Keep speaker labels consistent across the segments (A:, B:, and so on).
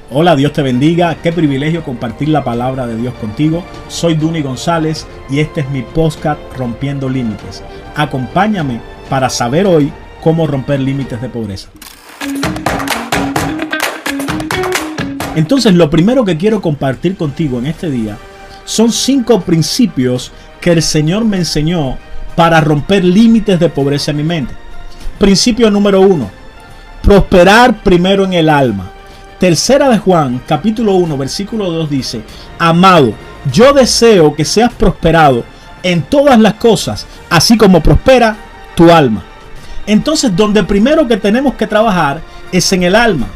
A: Hola, Dios te bendiga. Qué privilegio compartir la palabra de Dios contigo. Soy Duny González y este es mi podcast Rompiendo Límites. Acompáñame para saber hoy cómo romper límites de pobreza. Entonces, lo primero que quiero compartir contigo en este día son 5 principios que el Señor me enseñó para romper límites de pobreza en mi mente. Principio número 1. Prosperar primero en el alma. Tercera de Juan, capítulo 1, versículo 2 dice: Amado, yo deseo que seas prosperado en todas las cosas, así como prospera tu alma. Entonces, donde primero que tenemos que trabajar es en el alma.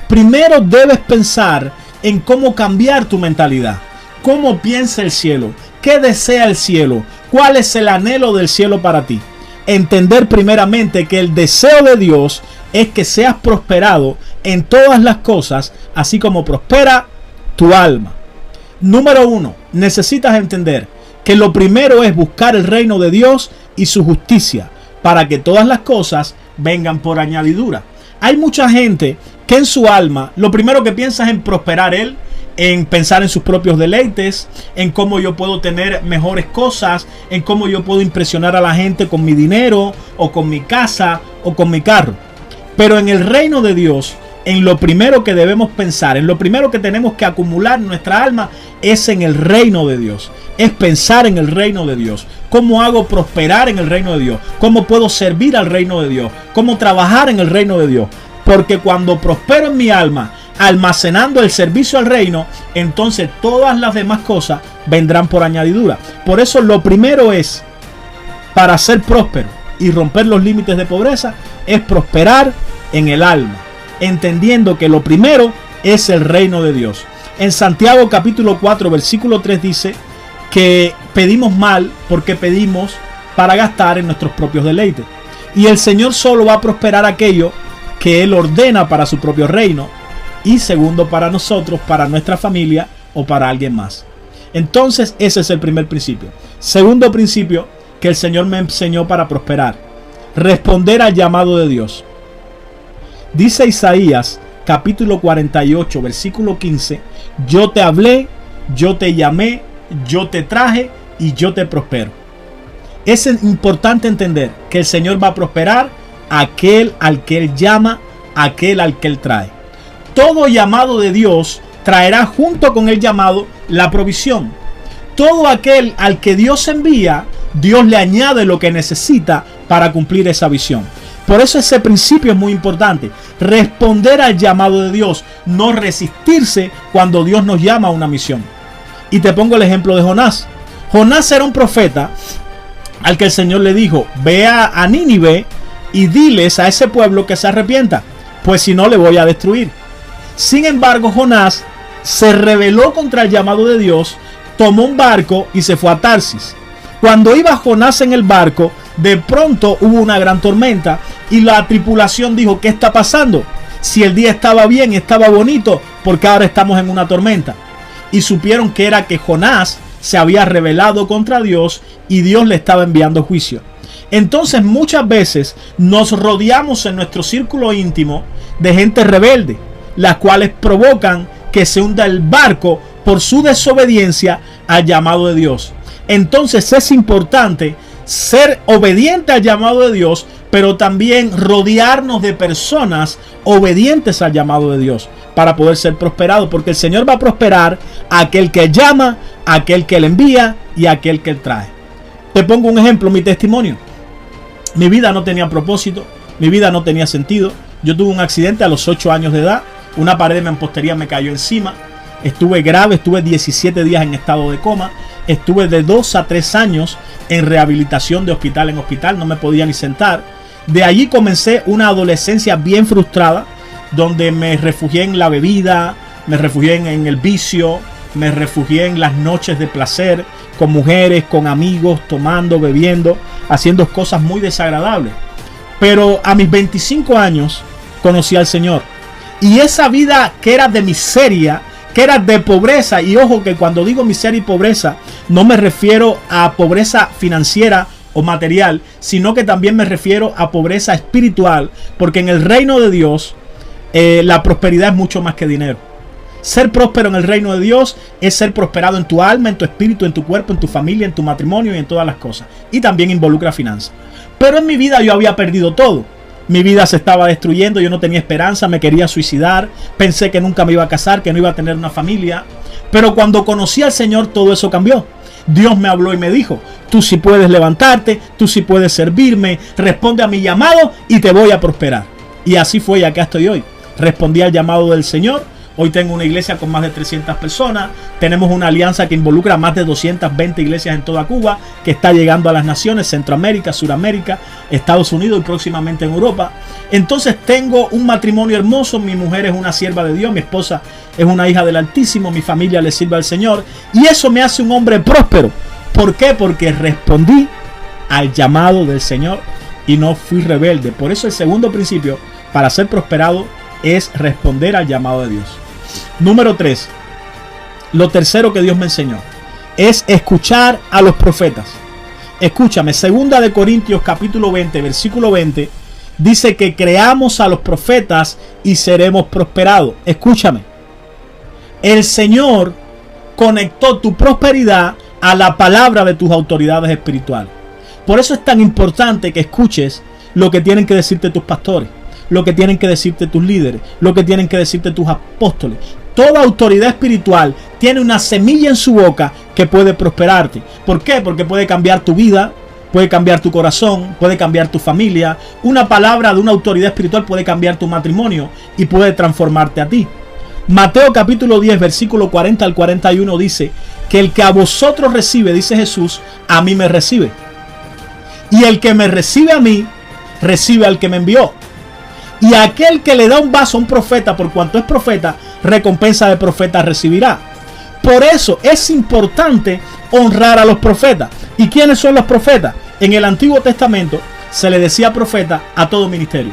A: Primero debes pensar en cómo cambiar tu mentalidad. ¿Cómo piensa el cielo? ¿Qué desea el cielo? ¿Cuál es el anhelo del cielo para ti? Entender primeramente que el deseo de Dios es que seas prosperado en todas las cosas, así como prospera tu alma. Número 1, necesitas entender que lo primero es buscar el reino de Dios y su justicia, para que todas las cosas vengan por añadidura. Hay mucha gente que en su alma lo primero que piensa es en prosperar él, en pensar en sus propios deleites, en cómo yo puedo tener mejores cosas, en cómo yo puedo impresionar a la gente con mi dinero, o con mi casa, o con mi carro. Pero en el reino de Dios, en lo primero que debemos pensar, en lo primero que tenemos que acumular en nuestra alma, es en el reino de Dios. Es pensar en el reino de Dios. ¿Cómo hago prosperar en el reino de Dios? ¿Cómo puedo servir al reino de Dios? ¿Cómo trabajar en el reino de Dios? Porque cuando prospero en mi alma, almacenando el servicio al reino, entonces todas las demás cosas vendrán por añadidura. Por eso lo primero es, para ser próspero y romper los límites de pobreza, es prosperar en el alma, entendiendo que lo primero es el reino de Dios. En Santiago capítulo 4 versículo 3 dice que pedimos mal porque pedimos para gastar en nuestros propios deleites. Y el Señor solo va a prosperar aquello que Él ordena para su propio reino, y segundo, para nosotros, para nuestra familia o para alguien más. Entonces ese es el primer principio. Segundo principio que el Señor me enseñó para prosperar: responder al llamado de Dios. Dice Isaías capítulo 48 versículo 15: yo te hablé, yo te llamé, yo te traje y yo te prospero. Es importante entender que el Señor va a prosperar a aquel al que Él llama, a aquel al que Él trae. Todo llamado de Dios traerá junto con el llamado la provisión. Todo aquel al que Dios envía, Dios le añade lo que necesita para cumplir esa visión. Por eso ese principio es muy importante. Responder al llamado de Dios, no resistirse cuando Dios nos llama a una misión. Y te pongo el ejemplo de Jonás. Jonás era un profeta al que el Señor le dijo: ve a Nínive y diles a ese pueblo que se arrepienta, pues si no le voy a destruir. Sin embargo, Jonás se rebeló contra el llamado de Dios, tomó un barco y se fue a Tarsis. Cuando iba Jonás en el barco, de pronto hubo una gran tormenta y la tripulación dijo: ¿qué está pasando? Si el día estaba bien, estaba bonito, ¿por qué ahora estamos en una tormenta? Y supieron que era que Jonás se había rebelado contra Dios y Dios le estaba enviando juicio. Entonces muchas veces nos rodeamos en nuestro círculo íntimo de gente rebelde, las cuales provocan que se hunda el barco por su desobediencia al llamado de Dios. Entonces es importante ser obediente al llamado de Dios, pero también rodearnos de personas obedientes al llamado de Dios para poder ser prosperados, porque el Señor va a prosperar a aquel que llama, a aquel que le envía y a aquel que él trae. Te pongo un ejemplo, mi testimonio. Mi vida no tenía propósito, mi vida no tenía sentido. Yo tuve un accidente a los 8 años de edad, una pared de mampostería me cayó encima, estuve grave, estuve 17 días en estado de coma, estuve de 2 a 3 años en rehabilitación de hospital en hospital, no me podía ni sentar. De allí comencé una adolescencia bien frustrada, donde me refugié en la bebida, me refugié en el vicio, me refugié en las noches de placer, con mujeres, con amigos, tomando, bebiendo, haciendo cosas muy desagradables. Pero a mis 25 años conocí al Señor. Y esa vida que era de miseria, que era de pobreza, y ojo que cuando digo miseria y pobreza, no me refiero a pobreza financiera o material, sino que también me refiero a pobreza espiritual, porque en el reino de Dios la prosperidad es mucho más que dinero. Ser próspero en el reino de Dios es ser prosperado en tu alma, en tu espíritu, en tu cuerpo, en tu familia, en tu matrimonio y en todas las cosas. Y también involucra finanzas. Pero en mi vida yo había perdido todo. Mi vida se estaba destruyendo, yo no tenía esperanza, me quería suicidar, pensé que nunca me iba a casar, que no iba a tener una familia. Pero cuando conocí al Señor, todo eso cambió. Dios me habló y me dijo: tú sí puedes levantarte, tú sí puedes servirme, responde a mi llamado y te voy a prosperar. Y así fue, y acá estoy hoy. Respondí al llamado del Señor. Hoy tengo una iglesia con más de 300 personas. Tenemos una alianza que involucra más de 220 iglesias en toda Cuba, que está llegando a las naciones, Centroamérica, Suramérica, Estados Unidos y próximamente en Europa. Entonces tengo un matrimonio hermoso. Mi mujer es una sierva de Dios, mi esposa es una hija del Altísimo, mi familia le sirve al Señor. Y eso me hace un hombre próspero. ¿Por qué? Porque respondí al llamado del Señor y no fui rebelde. Por eso el segundo principio para ser prosperado es responder al llamado de Dios. Número 3. Lo tercero que Dios me enseñó es escuchar a los profetas. Escúchame, 2 de Corintios capítulo 20, versículo 20, dice que creamos a los profetas y seremos prosperados. Escúchame. El Señor conectó tu prosperidad a la palabra de tus autoridades espirituales. Por eso es tan importante que escuches lo que tienen que decirte tus pastores, lo que tienen que decirte tus líderes, lo que tienen que decirte tus apóstoles. Toda autoridad espiritual tiene una semilla en su boca que puede prosperarte. ¿Por qué? Porque puede cambiar tu vida, puede cambiar tu corazón, puede cambiar tu familia. Una palabra de una autoridad espiritual puede cambiar tu matrimonio y puede transformarte a ti. Mateo capítulo 10, versículo 40 al 41 dice que el que a vosotros recibe, dice Jesús, a mí me recibe. Y el que me recibe a mí, recibe al que me envió. Y aquel que le da un vaso a un profeta, por cuanto es profeta, recompensa de profeta recibirá. Por eso es importante honrar a los profetas. ¿Y quiénes son los profetas? En el Antiguo Testamento se le decía profeta a todo ministerio.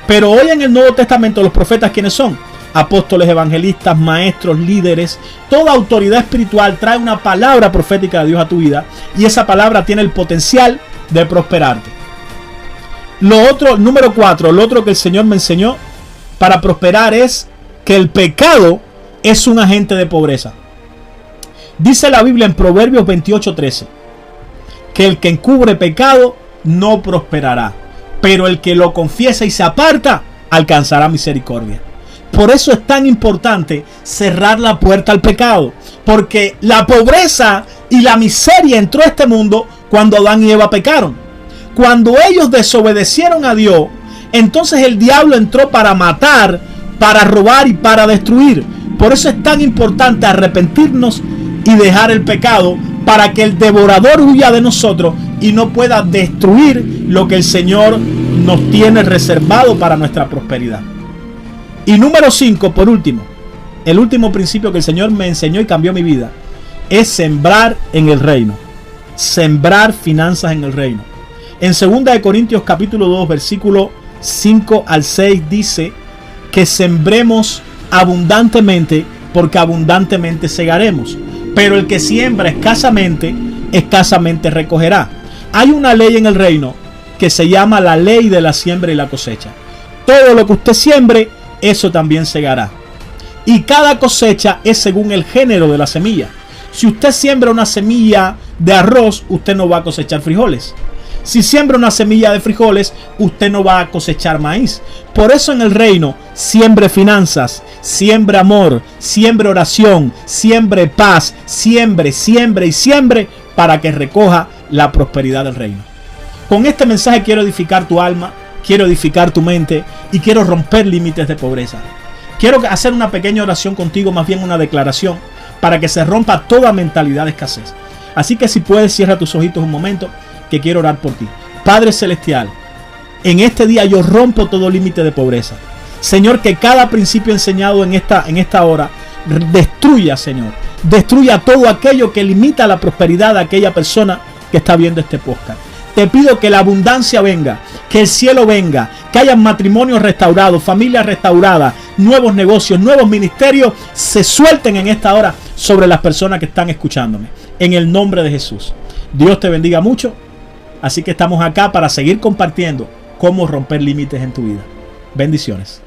A: Pero hoy en el Nuevo Testamento los profetas, ¿quiénes son? Apóstoles, evangelistas, maestros, líderes. Toda autoridad espiritual trae una palabra profética de Dios a tu vida, y esa palabra tiene el potencial de prosperarte. Lo otro, número 4, lo otro que el Señor me enseñó para prosperar es que el pecado es un agente de pobreza. Dice la Biblia en Proverbios 28:13 que el que encubre pecado no prosperará, pero el que lo confiesa y se aparta alcanzará misericordia. Por eso es tan importante cerrar la puerta al pecado, porque la pobreza y la miseria entró a este mundo cuando Adán y Eva pecaron. Cuando ellos desobedecieron a Dios, entonces el diablo entró para matar, para robar y para destruir. Por eso es tan importante arrepentirnos y dejar el pecado, para que el devorador huya de nosotros y no pueda destruir lo que el Señor nos tiene reservado para nuestra prosperidad. Y número 5, por último, el último principio que el Señor me enseñó y cambió mi vida es sembrar en el reino. Sembrar finanzas en el reino. En 2 de Corintios capítulo 2, versículo 5 al 6 dice que sembremos abundantemente, porque abundantemente segaremos. Pero el que siembra escasamente, escasamente recogerá. Hay una ley en el reino que se llama la ley de la siembra y la cosecha. Todo lo que usted siembre, eso también segará. Y cada cosecha es según el género de la semilla. Si usted siembra una semilla de arroz, usted no va a cosechar frijoles. Si siembra una semilla de frijoles, usted no va a cosechar maíz. Por eso en el reino, siembre finanzas, siembre amor, siembre oración, siembre paz, siembre y siembre para que recoja la prosperidad del reino. Con este mensaje quiero edificar tu alma, quiero edificar tu mente y quiero romper límites de pobreza. Quiero hacer una pequeña oración contigo, más bien una declaración, para que se rompa toda mentalidad de escasez. Así que si puedes, cierra tus ojitos un momento, que quiero orar por ti. Padre celestial, en este día yo rompo todo límite de pobreza. Señor, que cada principio enseñado en esta hora destruya, Señor. Destruya todo aquello que limita la prosperidad de aquella persona que está viendo este podcast. Te pido que la abundancia venga, que el cielo venga, que haya matrimonios restaurados, familias restauradas, nuevos negocios, nuevos ministerios se suelten en esta hora sobre las personas que están escuchándome. En el nombre de Jesús. Dios te bendiga mucho. Así que estamos acá para seguir compartiendo cómo romper límites en tu vida. Bendiciones.